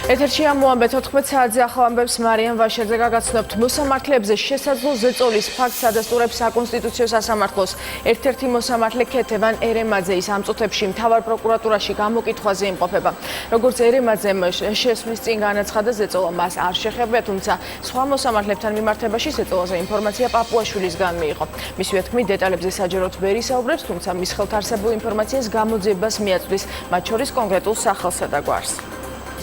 ეთერში ამოამბე 14 საათზე ახალ ამბებს მარიამ ვაშეძე გაგაცნობთ. მოსამართლეებზე შესაძლო ზეწოლის ფაქტს ადასტურებს საკონსტიტუციო სასამართლოს. ერთ-ერთი მოსამართლე ქეთევან ერემაძეის ამ წუთებში მთავარ პროკურატურაში გამოკითხვაზე იმყოფება. როგორც ერემაძემ შესვლის წინ განაცხადა, ზეწოლა მას არ შეხებია, თუმცა სხვა მოსამართლებთან მიმართებაში ზეწოლაზე ინფორმაცია პაპუაშვილისგან მიიღო. მისივე თქმით, დეტალებზე საჯაროდ ვერ ისაუბრებს, თუმცა მის ხელთ არსებულ ინფორმაციას გამოძიებას მიაწვდის, მათ შორის კონკრეტულ სახელსა და გვარს.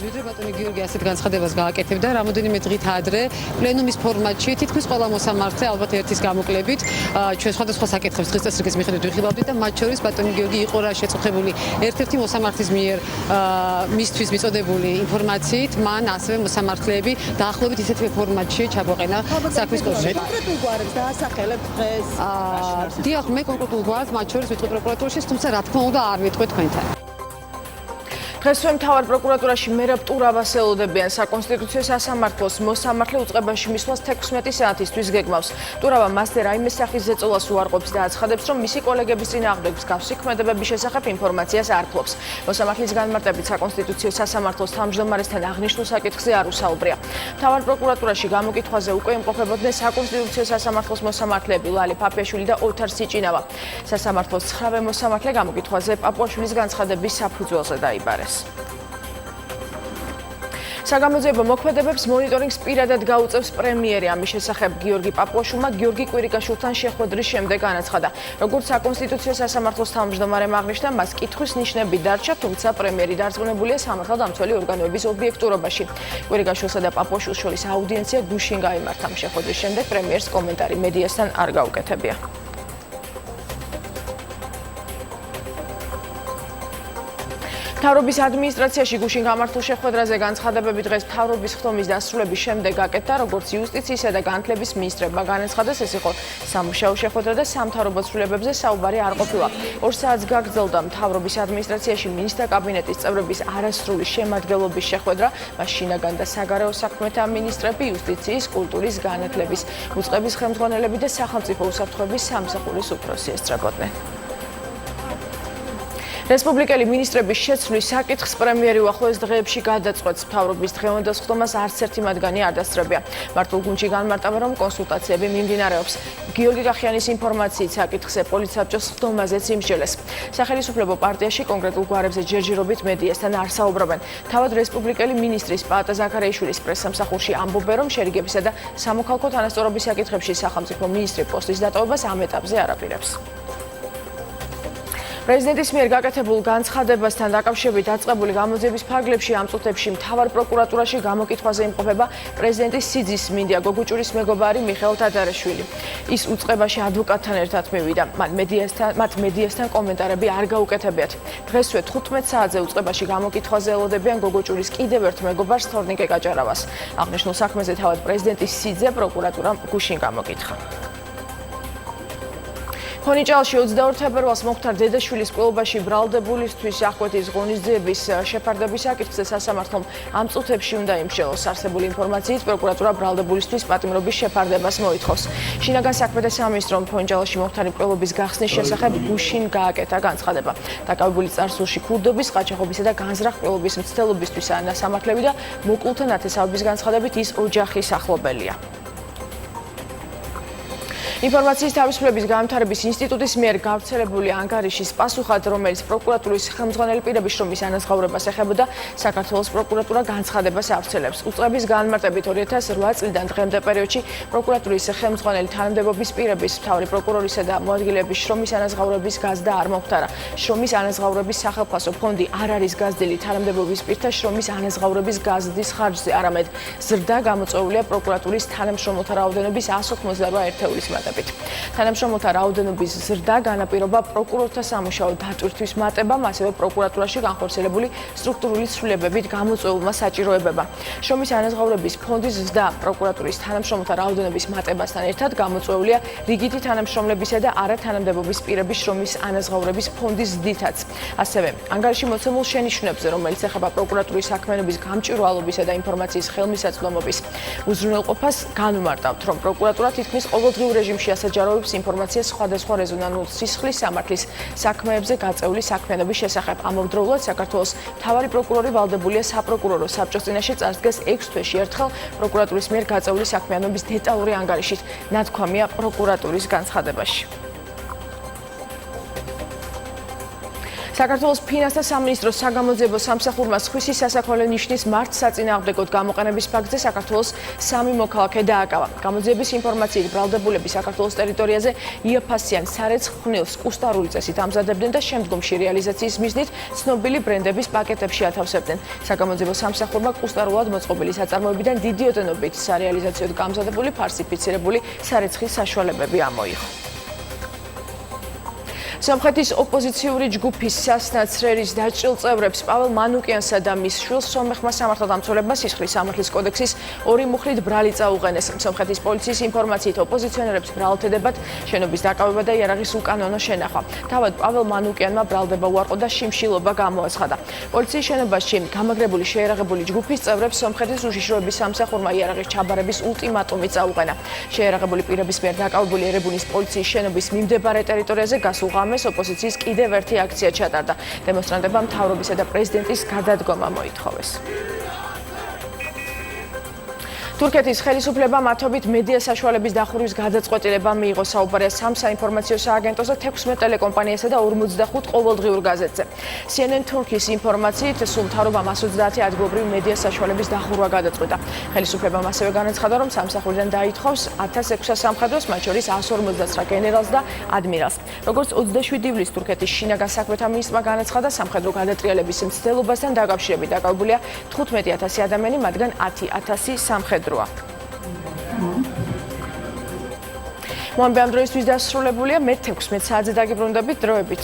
ვიდრე ბატონი გიორგი ასეთ განცხადებას გააკეთებდა, რამოდენიმე დღით ადრე პლენუმის ფორმატში თითქმის ყველა მოსამართლე ალბათ ერთის გამოკლებით ჩვენ სხვადასხვა საკითხებს დღეს წესრიგის მიხედვით ვიხილავდით და მათ შორის ბატონი გიორგი იყო რა შეწუხებული ერთ-ერთი მოსამართლის მიერ მისთვის მიწოდებული ინფორმაციით, მან ასევე მოსამართლეები დაახლოებით ისეთივე ფორმატში ჩაგვაყენა საქმის კავშირში. კონკრეტულ გვარებს დაასახელებთ დღეს? დიახ, მე კონკრეტულ გვარს მათ შორის ვიტყვი პროკურატურაში, თუმცა რა თქმა უნდა არ ვიტყვი თქვენთან. დღესვე მთავარ პროკურატურაში მერაბ ტურავას ელოდებიან. საკონსტიტუციო სასამართლოს მოსამართლე უწყებაში მისვლას 16 საათისთვის გეგმავს. ტურავა მასზე რაიმე სახის ზეწოლას უარყოფს და აცხადებს, რომ მისი კოლეგების წინააღმდეგ მსგავსი ქმედებების შესახებ ინფორმაციას არ ფლობს. მოსამართლის განმარტებით საკონსტიტუციო სასამართლოს თავმჯდომარესთან აღნიშნულ საკითხზე არ უსაუბრია. მთავარ პროკურატურაში გამოკითხვაზე უკვე იმყოფებოდნენ საკონსტიტუციო სასამართლოს მოსამართლეები ლალი ფაფიაშვილი და ოთარ სიჭინავა. სასამართლოს 9-ვე მოსამართლე გამოკითხვაზე პაპუაშვილის განცხადების საფუძველზე დაიბარეს. საგამოძიებო მოქმედებებს მონიტორინგს პირადად გაუწევს პრემიერი. ამის შესახებ გიორგი პაპუაშვილმა გიორგი კვირიკაშვილთან შეხვედრის შემდეგ განაცხადა. როგორც საკონსტიტუციო სასამართლოს თავმჯდომარემ აღნიშნა, მას კითხვის ნიშნები დარჩა, თუმცა პრემიერი დარწმუნებულია სამართალდამცველი ორგანოების ობიექტურობაში. კვირიკაშვილსა და პაპუაშვილს შორის აუდიენცია გუშინ გაიმართა. შეხვედრის შემდეგ პრემიერს კომენტარი მედიასთან არ გაუკეთებია. მთავრობის ადმინისტრაციაში გუშინ გამართულ შეხვედრაზე განცხადებები დღეს მთავრობის ხდომის დასრულების შემდეგ გაკეთდა, როგორც იუსტიციისა და განათლების მინისტრებმა განაცხადეს, ეს იყო სამუშაო შეხვედრა და სამთავრობო ცვლილებებზე საუბარი არ ყოფილა. 2 საათს გაგრძელდა მთავრობის ადმინისტრაციაში მინისტრთა კაბინეტის წევრების არასრული შემადგენლობის შეხვედრა, მას შინაგან და საგარეო საქმეთა მინისტრები, იუსტიციის, კულტურის, განათლების, უწყების ხელმძღვანელები და სახელმწიფო უსაფრთხოების სამსახურის უფროსი ესწრებოდნენ. რესპუბლიკელი მინისტრების შეცვლის საკითხს პრემიერი უახლოეს დღეებში გადაწყვეტს. მთავრობის დღევანდელ ხდომას არც ერთი მათგანი არ დასწრებია. მართულ გუნდში განმარტავა, რომ კონსულტაციები მიმდინარეობს. გიორგი კახიანის ინფორმაციით საკითხზე პოლიცსაბჭოს ხდომაზეც იმსჯელეს. სახელმწიფო პარტიაში კონკრეტულ გვარებზე ჯერჯერობით მედიასთან არ საუბრობენ. თავად რესპუბლიკელი მინისტრის პაატა ზაქარიაშვილის პრესსამსახურში ამბობენ, რომ შერიგებისა და სამოქალაქო თანასწორობის საკითხებში სახელმწიფო მინისტრი პოსტის დატოვებას ამ ეტაპზე არ აპირებს. პრეზიდენტის მიერ გაკეთებულ განცხადებასთან დაკავშირებით დაწყებული გამოძიების ფარგლებში ამ წუთებში მთავარ პროკურატურაში გამოკითხვაზე იმყოფება პრეზიდენტის სიძის მინდია გოგუჭურის მეგობარი მიხეილ თადარაშვილი. ის უწყებაში ადვოკატთან ერთად მივიდა. მათ მედიასთან კომენტარები არ გაუკეთებიათ. დღესვე 15 საათზე უწყებაში გამოკითხვაზე ელოდებიან გოგუჭურის კიდევ ერთ მეგობარს თორნიკე კაჭარავას. აღნიშნულ საქმეზე თავად პრეზიდენტის სიძე პროკურატურამ გუშინ გამოკითხა. ხონიჭალში 22 თებერვალს მოხდა დედაშვილის კვლევაში ბრალდებულისთვის აღკვეთის ღონისძიების შეფარდების საკითხზე სასამართლომ ამ წუთებში უნდა იმსჯელოს. არსებული ინფორმაციით პროკურატურა ბრალდებულისთვის პატიმრობის შეფარდებას მოითხოვს. შინაგან საქმეთა სამინისტრომ ხონიჭალში მოხდარი კვლევების გახსნის შესახებ გუშინ გააკეთა განცხადება. დაკავებული წარსულში ქურდობის, ყაჩაღობისა და განზრახ კვლევების მცდელობისთვის სამართლები და მოკლულთა ნათესავების განცხადებით ის ოჯახის ახლობელია. ინფორმაციის თავისუფლების განვითარების ინსტიტუტის მიერ გავრცელებული ანგარიშის პასუხად, რომელიც პროკურატურის ხელმძღვანელი პირების შრომის ანაზღაურებას ეხებოდა, საქართველოს პროკურატურა განცხადებას ავრცელებს. უწყების განმარტებით 2008 წლიდან დღემდე პერიოდში პროკურატურის ხელმძღვანელი თანამდებობის პირების, მთავარი პროკურორისა და მოადგილეების შრომის ანაზღაურების გაზრდა არ მოხდარა. შრომის ანაზღაურების სახელმწიფო ფონდი არ არის გაზრდილი თანამდებობის პირთა შრომის ანაზღაურების გაზრდის ხარჯზე, არამედ ზრდა გამოწვეულია პროკურატურის თანამშრომელთა რაოდენობის 188 ერთეულის მატებით. თანამშრომელთა რაოდენობის ზრდა განაპირობა პროკურორთა სამუშაო დატვირთვის მატებამ, ასევე პროკურატურაში განხორციელებული სტრუქტურული ცვლილებებით გამოწვეულმა საჭიროებებმა. შრომის ანაზღაურების ფონდის ზრდა პროკურატურის თანამშრომელთა რაოდენობის მატებასთან ერთად გამოწვეულია რიგითი თანამშრომლებისა და არათანამდებობის პირების შრომის ანაზღაურების ფონდის ზრდითაც. ასევე ანგარიში მოცემულ შენიშვნებზე, რომელიც ეხება პროკურატურის საქმიანობის გამჭვირვალობისა და ინფორმაციის ხელმისაწვდომობის უზრუნველყოფას, განვმარტავთ, რომ პროკურატურა თითქმის ყოველდღიურ რეჟიმში თემში ასაჯაროებს ინფორმაციას სხვადასხვა რეზონანსულ სისხლის სამართლის საქმეებზე გაწეული საქმიანობის შესახებ. ამავდროულად საქართველოს მთავარი პროკურორი ვალდებულია საპროკურორო საბჭოს წინაშე წარსდგეს 6 თვეში ერთხელ პროკურატურის მიერ გაწეული საქმიანობის დეტალური ანგარიშით. ნათქვამია პროკურატურის განცხადებაში. საქართველოს ფინანსთა სამინისტროს საგამოძიებო სამსახურმა სხვისი სასაქონლო ნიშნის მართ საწინააღმდეგოდ გამოყენების ფაქტზე საქართველოს 3 მოქალაქე დააკავა. გამოძიების ინფორმაციით ბრალდებულები საქართველოს ტერიტორიაზე იაფასიან სარეცხ ხვნილს კუსტარული წესით ამზადებდნენ და შემდგომში რეალიზაციის მიზნით ცნობილი ბრენდების პაკეტებში ათავსებდნენ. საგამოძიებო სამსახურმა კუსტარულად მოწყობილი საწარმოებიდან დიდი ოდენობით სარეალიზაციოდ გამზადებული ფალსიფიცირებული სარეცხის საშუალებები ამოიღო. სომხეთის ოპოზიციური ჯგუფის სასნაცრერის დაჭრილ წევრებს პაվել მანუკიანსა და მის შვილს სომეხმა სამართალდამცველებმა სისხლის სამართლის კოდექსის 2 მუხლით ბრალი წაუყენეს. სომხეთის პოლიციის ინფორმაციით ოპოზიციონერებს ბრალდებათ შენობის დაკავება და იარაღის უკანონო შენახვა. თავად პაվել მანუკიანმა ბრალდება უარყო და შიმშილობა გამოაცხადა. პოლიციის შენობაში გამაგრებული შეიარაღებული ჯგუფის წევრებს სომხეთის უშიშროების სამსახურმა იარაღის ჩაბარების ულტიმატუმი წაუყენა. შეიარაღებული პირების მიერ დაკავებული ერებუნის პოლიციის შენობის მიმდებარე ტერიტორიაზე გასულ ღამეს ოპოზიციის კიდევ ერთი აქცია ჩატარდა. დემონსტრანტებმა მთავრობისა და პრეზიდენტის გადადგომა მოითხოვეს. თურქეთის ხელისუფლებამ ათობით მედია საშუალების დახურვის გადაწყვეტილება მიიღო. საუბარია 3 საინფორმაციო სააგენტოზე, 16 ტელეკომპანიასა და 45 ყოველდღიურ გაზეთზე. CNN თურქის ინფორმაციით სულ მთავრობამ 130 ადგილობრივი მედია საშუალების დახურვა გადაწყვეტა. ხელისუფლებამ ასევე განაცხადა, რომ სამსახურიდან დაითხოვს 1600 სამხედროს, მათ შორის 159 გენერალს და ადმირალს. როგორც 27 ივლისს თურქეთის შინაგან საქმეთა მინისტრმა განაცხადა, სამხედრო გადატრიალების მცდელობასთან დაკავშირებით დაკავებულია 15000 ადამიანი, მათგან 10000 სამხედრო. მომბე ამ დროისთვის დასრულებულია. მე 16 საათზე დაგიბრუნდებით დროებით.